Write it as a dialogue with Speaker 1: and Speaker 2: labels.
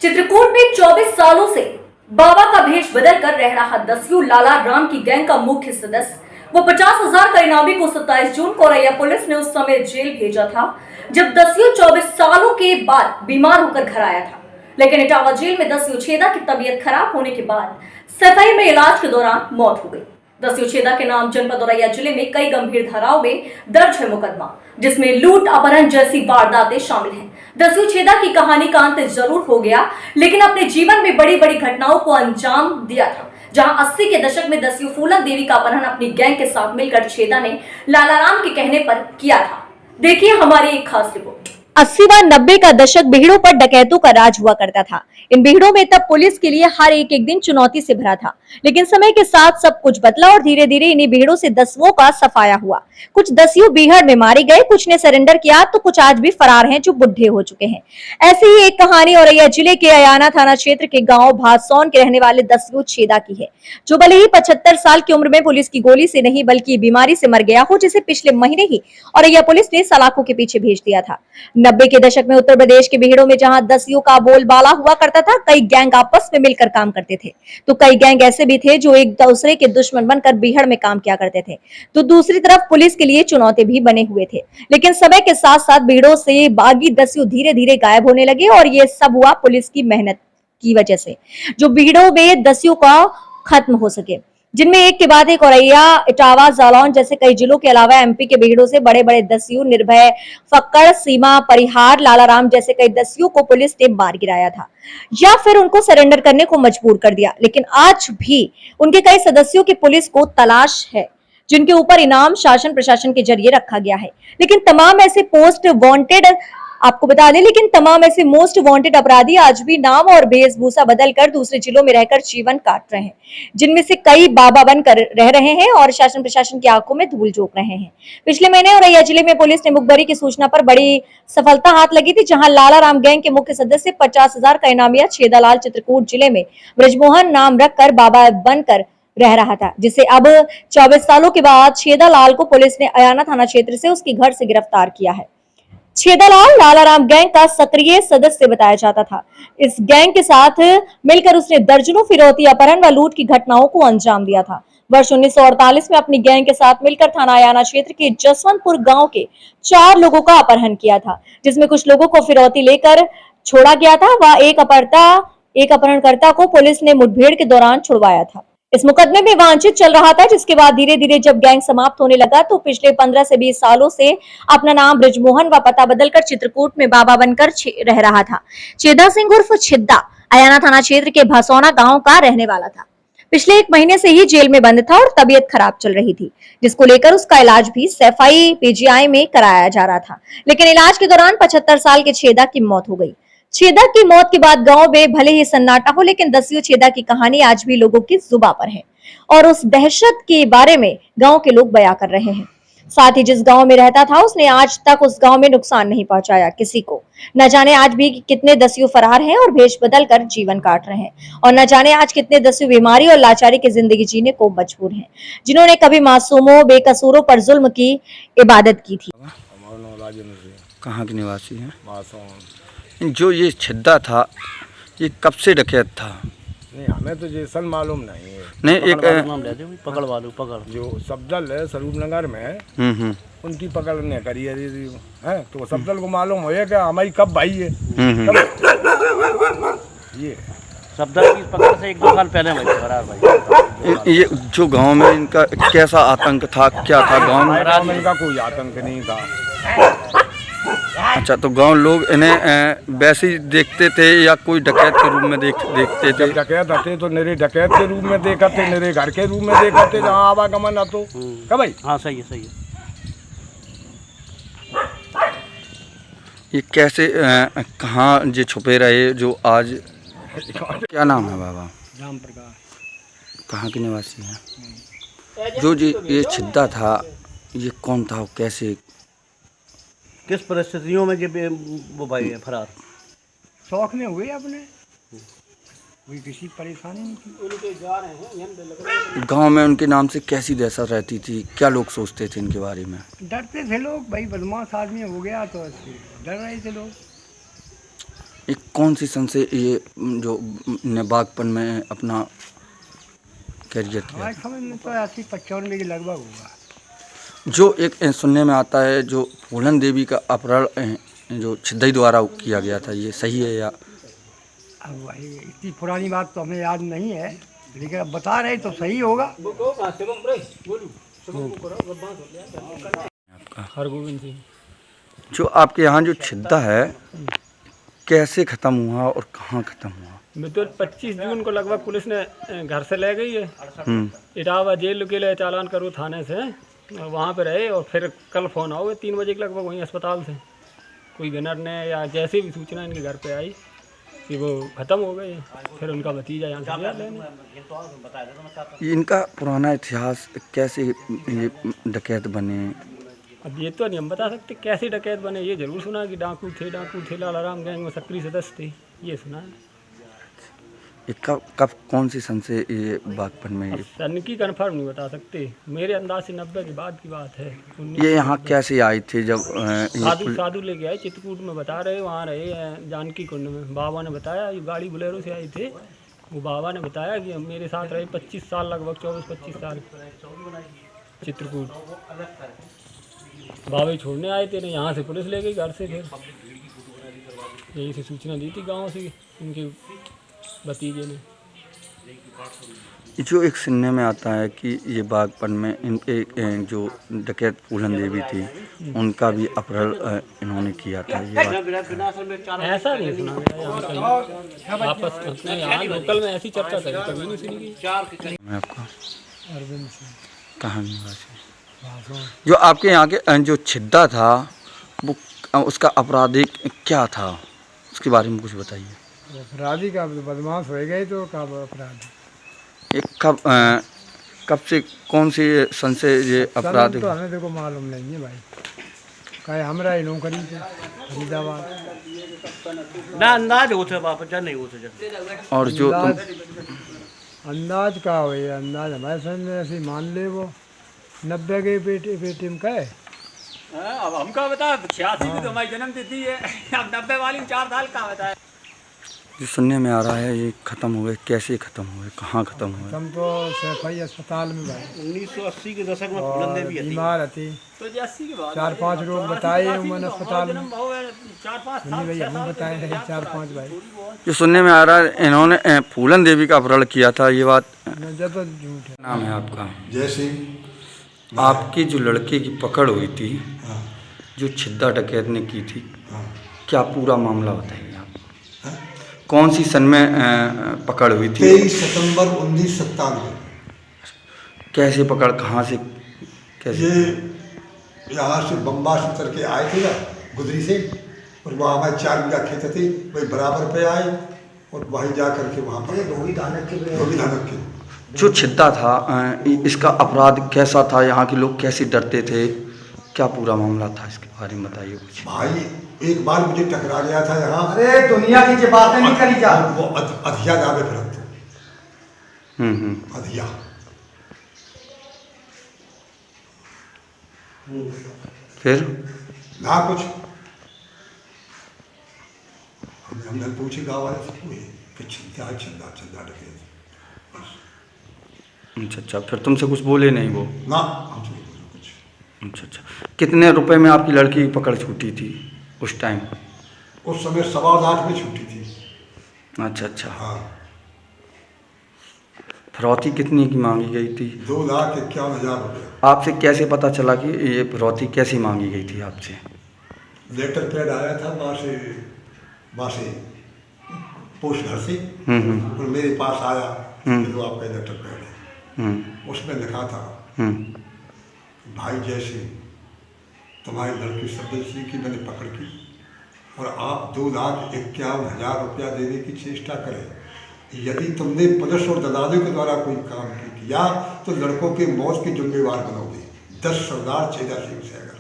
Speaker 1: चित्रकूट में 24 सालों से बाबा का भेष बदल कर रह रहा दस्यु लाला राम की गैंग का मुख्य सदस्य वो 50,000 का इनामी को 27 जून को औरैया पुलिस ने उस समय जेल भेजा था जब दस्यु 24 सालों के बाद बीमार होकर घर आया था। लेकिन इटावा जेल में दस्यु छेदा की तबीयत खराब होने के बाद सफाई में इलाज के दौरान मौत हो गई। दस्यु छेदा के नाम जनपद औरैया जिले में कई गंभीर धाराओं में दर्ज है मुकदमा, जिसमें लूट अपहरण जैसी वारदातें शामिल हैं। दस्यु छेदा की कहानी का अंत जरूर हो गया, लेकिन अपने जीवन में बड़ी बड़ी घटनाओं को अंजाम दिया था। जहां 80 के दशक में दस्यु फूलन देवी का अपहरण अपनी गैंग के साथ मिलकर छेदा ने लालाराम के कहने पर किया था। देखिए हमारी एक खास रिपोर्ट।
Speaker 2: 80 व 90 का दशक भीड़ों पर डकैतों का राज हुआ करता था। इन भीड़ों में तब पुलिस के लिए हर एक दिन चुनौती से भरा था, लेकिन समय के साथ सब कुछ बदला और धीरे धीरे इन्हीं भीड़ों से दस्युओं का सफाया हुआ। कुछ दस्यु बीहड़ में मारे गए, कुछ ने सरेंडर किया, तो कुछ आज भी फरार हैं जो बुढ़े हो चुके हैं। ऐसी ही एक कहानी औरैया जिले के अयाना थाना क्षेत्र के गाँव भासौन के रहने वाले दस्यु छेदा की है, जो भले ही 75 साल की उम्र में पुलिस की गोली से नहीं बल्कि बीमारी से मर गया हो, जिसे पिछले महीने ही औरैया पुलिस ने सलाखों के पीछे भेज दिया था। 90 के दशक में उत्तर प्रदेश के भीड़ों में जहां दस्युओं का बोलबाला हुआ करता था, कई गैंग आपस में मिलकर काम करते थे, तो कई गैंग ऐसे भी थे जो एक दूसरे के दुश्मन बनकर भीड़ में काम किया करते थे। तो दूसरी तरफ पुलिस के लिए चुनौती भी बने हुए थे, लेकिन समय के साथ साथ भीड़ों से बागी दस्यु धीरे धीरे गायब होने लगे और ये सब हुआ पुलिस की मेहनत की वजह से, जो भीड़ों में दस्यु का खत्म हो सके, जिनमें एक के बाद एक औरैया, इटावा, जालौन जैसे कई जिलों के अलावा एमपी के भीड़ों से बड़े बड़े दस्यु निर्भय, फक्कड़, सीमा, परिहार, लालाराम जैसे कई दस्युओं को पुलिस ने मार गिराया था या फिर उनको सरेंडर करने को मजबूर कर दिया। लेकिन आज भी उनके कई सदस्यों की पुलिस को तलाश है, जिनके ऊपर इनाम शासन प्रशासन के जरिए रखा गया है। लेकिन तमाम ऐसे पोस्ट वांटेड आपको बता दें, लेकिन तमाम ऐसे मोस्ट वांटेड अपराधी आज भी नाम और वेशभूषा बदलकर दूसरे जिलों में रहकर जीवन काट रहे हैं, जिनमें से कई बाबा बनकर रह रहे हैं और शासन प्रशासन की आंखों में धूल झोंक रहे हैं। पिछले महीने औरैया जिले में पुलिस ने मुखबरी की सूचना पर बड़ी सफलता हाथ लगी थी, जहां लालाराम गैंग के मुख्य सदस्य 50,000 का इनामिया छेदालाल चित्रकूट जिले में ब्रजमोहन नाम रखकर बाबा बनकर रह रहा था, जिसे अब 24 सालों के बाद छेदालाल को पुलिस ने अयाना थाना क्षेत्र से उसके घर से गिरफ्तार किया है। छेदालाल लालाराम गैंग का सक्रिय सदस्य बताया जाता था। इस गैंग के साथ मिलकर उसने दर्जनों फिरौती, अपहरण व लूट की घटनाओं को अंजाम दिया था। वर्ष 1948 में अपनी गैंग के साथ मिलकर थाना अयाना क्षेत्र के जसवंतपुर गांव के 4 लोगों का अपहरण किया था, जिसमें कुछ लोगों को फिरौती लेकर छोड़ा गया था व एक अपहरणकर्ता को पुलिस ने मुठभेड़ के दौरान छुड़वाया था। इस मुकदमे में वांछित चल रहा था, जिसके बाद धीरे धीरे जब गैंग समाप्त होने लगा तो पिछले 15 से 20 सालों से अपना नाम ब्रजमोहन व पता बदलकर चित्रकूट में बाबा बनकर रह रहा था। छेदा सिंह उर्फ छिद्दा अयाना थाना क्षेत्र के भसौना गांव का रहने वाला था। पिछले 1 महीने से ही जेल में बंद था और तबीयत खराब चल रही थी, जिसको लेकर उसका इलाज भी सैफई पीजीआई में कराया जा रहा था। लेकिन इलाज के दौरान 75 साल के छेदा की मौत हो गई। छेदा की मौत के बाद गांव में भले ही सन्नाटा हो, लेकिन दस्यु छेदा की कहानी आज भी लोगों की जुबां पर है और उस दहशत के बारे में गांव के लोग बयां कर रहे हैं। साथ ही जिस गांव में रहता था उसने आज तक उस गांव में नुकसान नहीं पहुंचाया किसी को। न जाने आज भी कितने दस्यु फरार हैं और भेष बदल कर जीवन काट रहे हैं, और न जाने आज कितने दस्यु बीमारी और लाचारी की जिंदगी जीने को मजबूर हैं, जिन्होंने कभी मासूमों, बेकसूरों पर जुल्म की इबादत की थी।
Speaker 3: कहाँ के निवासी हैं? जो ये छिद्दा था, ये कब से डकैत था?
Speaker 4: नहीं, हमें तो जैसा मालूम नहीं है।
Speaker 3: नहीं, एक
Speaker 4: पकड़ जो सब्दल है स्वरूप नगर में, उनकी पकड़ ने करी है, तो सब्दल को मालूम हो कि हमारी कब भाई है। ये
Speaker 5: सब्दल की पकड़ से 1-2 साल पहले भाई।
Speaker 3: ये जो गांव में इनका कैसा आतंक था, क्या था गांव में?
Speaker 4: इनका कोई आतंक नहीं था।
Speaker 3: अच्छा, तो गांव लोग इन्हें वैसे ही देखते थे या कोई डकैत के रूप में देखते थे?
Speaker 4: डकैत आते तो मेरे डकैत के रूप में देखा थे, मेरे घर के रूप में देखा थे, जहाँ आवागमन आ तो क्या भाई?
Speaker 5: हाँ, सही है।
Speaker 3: ये कैसे कहाँ ये छुपे रहे जो आज? क्या नाम है बाबा?
Speaker 6: राम प्रकाश।
Speaker 3: कहाँ के निवासी हैं? जो जी ये छिद्दा था, ये कौन था, कैसे,
Speaker 5: किस परिस्थितियों में जब वो भाई है फरार?
Speaker 6: शौक ने हुए अपने, कोई किसी परेशानी नहीं थी। उनके जा रहे हैं
Speaker 3: गांव में उनके नाम से कैसी दहशत रहती थी? क्या लोग सोचते थे इनके बारे में?
Speaker 6: डरते थे लोग, भाई बदमाश आदमी हो गया तो ऐसे डर रहे थे लोग।
Speaker 3: एक कौन सी सन से ये जो ने बागपन में अपना कैरियर किया?
Speaker 6: हमारे समझ में तो 80-95 के लगभग हुआ।
Speaker 3: जो एक सुनने में आता है जो फूलन देवी का अपहरण जो छिद्दई द्वारा किया गया था, ये सही है या?
Speaker 6: अब वही इतनी पुरानी बात तो हमें याद नहीं है, लेकिन अब बता रहे तो सही होगा।
Speaker 7: हरगोविंद सिंह।
Speaker 3: जो आपके यहाँ जो छिद्दा है कैसे ख़त्म हुआ और कहाँ ख़त्म हुआ?
Speaker 7: तो 25 जून को लगभग पुलिस ने घर से ले गई है, इटावा जेल के लिए चालान करो थाने से, और वहाँ पे रहे। और फिर कल फ़ोन आओगे 3 बजे के लगभग वहीं अस्पताल से कोई गनर ने या जैसे भी सूचना इनके घर पे आई कि वो ख़त्म हो गए। फिर उनका भतीजा यहाँ से गया लेने।
Speaker 3: इनका पुराना इतिहास कैसे ये डकैत बने?
Speaker 7: अब ये तो नहीं हम बता सकते कैसे डकैत बने। ये जरूर सुना कि डाकू थे लालाराम गैंग में सक्रिय सदस्य थे, ये सुना है।
Speaker 3: ये कब कौन सी सन से ये बागपन में?
Speaker 7: सन की कन्फर्म नहीं बता सकते, मेरे अंदाज से 90 के बाद की बात है।
Speaker 3: ये यहाँ कैसे आए थे जब
Speaker 7: साधु लेके आए चित्रकूट में, बता रहे वहाँ रहे हैं जानकी कुंड में। बाबा ने बताया, ये गाड़ी बुलेरो से आई थे, वो बाबा ने बताया कि मेरे साथ रहे 25 साल, लगभग 24-25 साल चित्रकूट। बाबा ही छोड़ने आए थे, यहाँ से पुलिस ले गई घर से। फिर यही से सूचना दी थी गाँव से इनके भतीजे ने।
Speaker 3: जो एक सुनने में आता है कि ये बागपन में इनके जो डकैत फूलन देवी थी उनका भी अपहरण इन्होंने किया था, ये बात?
Speaker 7: ऐसा नहीं सुना मेरा यहाँ कहीं, आपस में यहाँ लोकल में ऐसी चर्चा कभी नहीं सुनी गई।
Speaker 3: मैं आपका
Speaker 6: अरविंद सिंह।
Speaker 3: कहाँ निवासी? जो आपके यहाँ के जो छिद्दा था वो उसका आपराधिक क्या था, उसके बारे में कुछ बताइए।
Speaker 6: अपराधी का बदमाश हो गए तो कब अपराध?
Speaker 3: एक कब से कौन सी सन से ये अपराध?
Speaker 6: तो हमें देखो मालूम नहीं है भाई, कहे हमारा ही नौकरी थे फरीदाबाद
Speaker 5: ना अंदाज होते वापस जा नहीं होते।
Speaker 3: और जो
Speaker 6: अंदाज का हो, ये अंदाज हमारे समझ में ऐसे मान ले वो 90 के बेटे में कहे।
Speaker 7: अब हमका बता 86 में तो हमारी जन्म तिथि है, अब 90 वाली 4 साल का बताया।
Speaker 3: जो सुनने में आ रहा है ये ख़त्म हुए, कैसे ख़त्म हुए, कहाँ ख़त्म हुए?
Speaker 6: हम तो सैफई अस्पताल में भाई
Speaker 5: 1980 के दशक में फूलन देवी थी,
Speaker 6: बीमार थी,
Speaker 7: तो 80 के बाद
Speaker 6: 4-5 लोग बताए उन्होंने अस्पताल में,
Speaker 7: 4-5
Speaker 6: नहीं भाई हम बताए हैं 4-5 भाई।
Speaker 3: जो सुनने में आ रहा है इन्होंने फूलन देवी का अपहरण किया था, ये बात
Speaker 6: जब तो झूठ है।
Speaker 3: नाम है आपका?
Speaker 8: जय सिंह।
Speaker 3: आपकी जो लड़के की पकड़ हुई थी, जो छिद्दा डकैत ने की थी, क्या पूरा मामला बताइए आप? कौन सी सन में पकड़ हुई थी?
Speaker 8: 23 सितंबर 1997।
Speaker 3: कैसे पकड़, कहाँ से, कैसे?
Speaker 8: ये यहाँ से बम्बा से उतर के आए थे ना गुदरी से, और वहाँ हमारे 4 बीघा खेत थे, वही बराबर पे आए और वहीं जा करके वहाँ पर धोबी धानक के
Speaker 3: जो छिद्दा था इसका अपराध कैसा था, यहाँ के लोग कैसे डरते थे, क्या पूरा मामला था, इसके बारे में बताइए कुछ।
Speaker 8: भाई एक बार मुझे टकरा गया था यहाँ,
Speaker 6: अरे दुनिया की जो बातें नहीं करी जा,
Speaker 8: वो अधिया गाँव में फिरत अधिया।
Speaker 3: फिर
Speaker 8: ना कुछ हमने पूछे गाँव वाले से, फिर चिंता डके।
Speaker 3: अच्छा, फिर तुमसे कुछ बोले नहीं वो?
Speaker 8: ना हमसे नहीं बोले कुछ।
Speaker 3: अच्छा, कितने रुपए में आपकी लड़की की पकड़ छूटी थी उस टाइम?
Speaker 8: उस समय 1.25 में छूटी थी।
Speaker 3: अच्छा।
Speaker 8: हाँ।
Speaker 3: फिरौती कितनी की मांगी गई थी?
Speaker 8: 2,51,000 रुपये।
Speaker 3: आपसे कैसे पता चला कि ये फिरौती कैसी मांगी गई थी आपसे?
Speaker 8: लेटर पैड आया था वहाँ से पोस्ट घर से, और मेरे पास आया कि जो आपका लेटर पैड है, उसमें लिखा था भाई जैसे तुम्हारी लड़की सब्जी की मैंने पकड़ की और आप 2,51,000 रुपया देने की चेष्टा करें। यदि तुमने पुलिस और दलालों के द्वारा कोई काम किया तो लड़कों के मौत की जिम्मेवार बनोगे। 10 सरदार चेदा सिंह सहगल।